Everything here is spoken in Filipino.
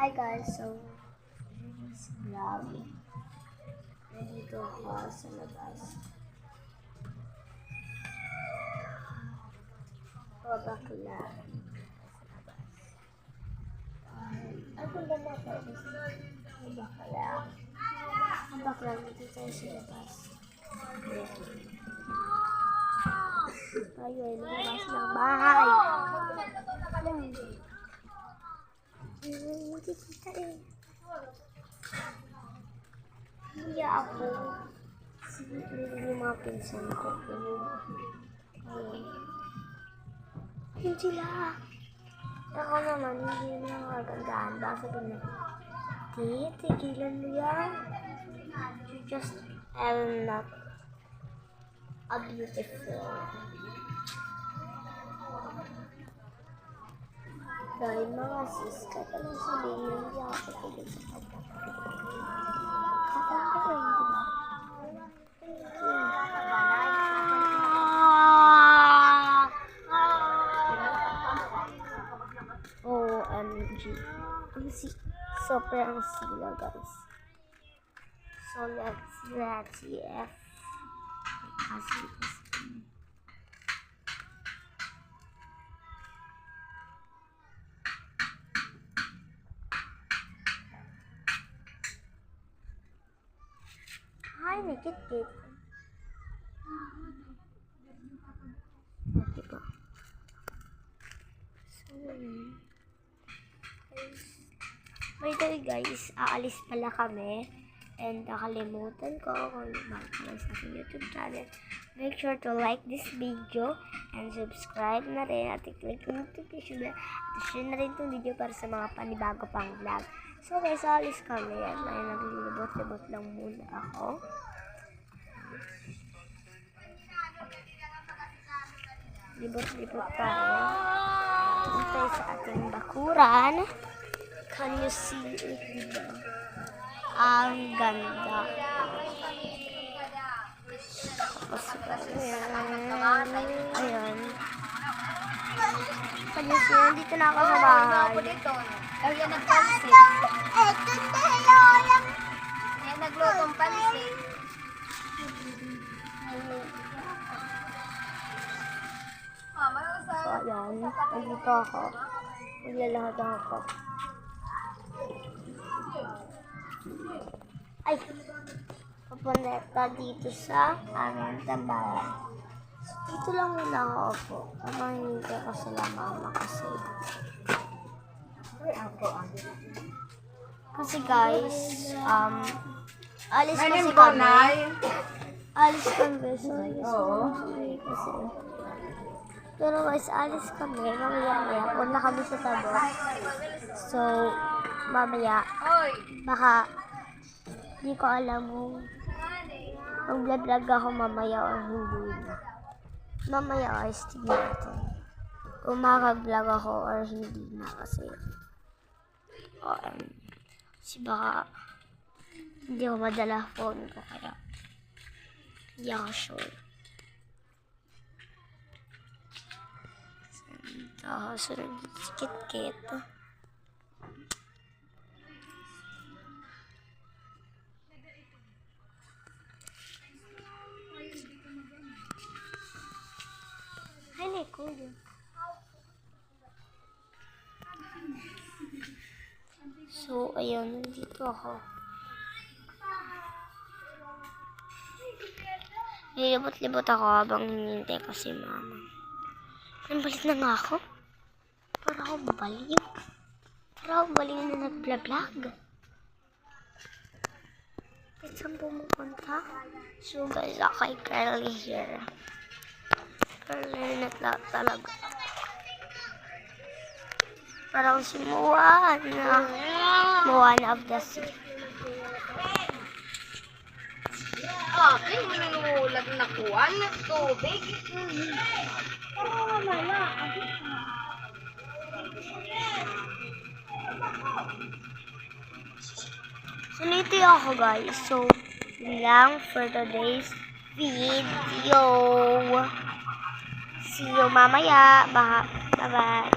Hi guys, so this vlog, nandito ako sa labas. Bakla. Ay, kung ba bakla? Bakla dito tayo sa labas. Tayo ay lumabas ng bahay. Hindi kita eh. Hindi ako. Hindi yung mga pinsan ko. Ayun sila. Ako naman, hindi na magandaan. Basta na, tigilan mo yan. You just am not a beautiful. Dahil mga sis, kahit anong sabihin, hindi ako patigil sa pagkakataon. Kakanta ko yun, diba? OMG. Sobrang sila, guys. So, let's see if kasi hi, make it good. Diba? So, by the way guys, aalis pala kami. And nakalimutan ko kung lumakas sa aking YouTube channel. Make sure to like this video and subscribe na rin at i-click yung notification bell at share na rin itong video para sa mga panibago pang vlog. So guys, alis kami at naglilibot-libot lang muna ako. Libot-libot tayo. Ito sa ating bakuran. Can you see it, diba? Ang ganda. Ayan. Pansin, dito na ako sa bahay. Ay, yan nagpansit. Yan naglutong pansit. So, ayan. Nandito ako. Maglalahad ako. Ay! Papunta dito sa aming tambayan. So, dito lang muna ako po. Habang hindi ako sila mama kasi. Kasi guys, alis kasi kami. Alis kami. Sorry kasi. Pero guys, alis kami. Mamaya punta kami sa tabo. So, mamaya, baka hindi ko alam kung mag-vlog ako mamaya o hindi na. Mamaya guys, tignan natin kung makag-vlog ako or hindi na kasi baka hindi ako madala phone ko kaya hindi ako sure. Sunod si Kit-Kit. Hi, Nico. So, ayun, nandito ako. Nilibot-libot ako habang hinintay ko si mama. Balik na nga ako. Para ako baliw. Para ako baliw na nag-vlog. At saan pumupunta? So guys, ako ay curly here. Curly na talaga. Parang si Moana. Moana of the sea. Okay, manunulag na kuwan ng tubig. So, late ako guys. So, yun lang for today's video. See you mamaya. Bye-bye.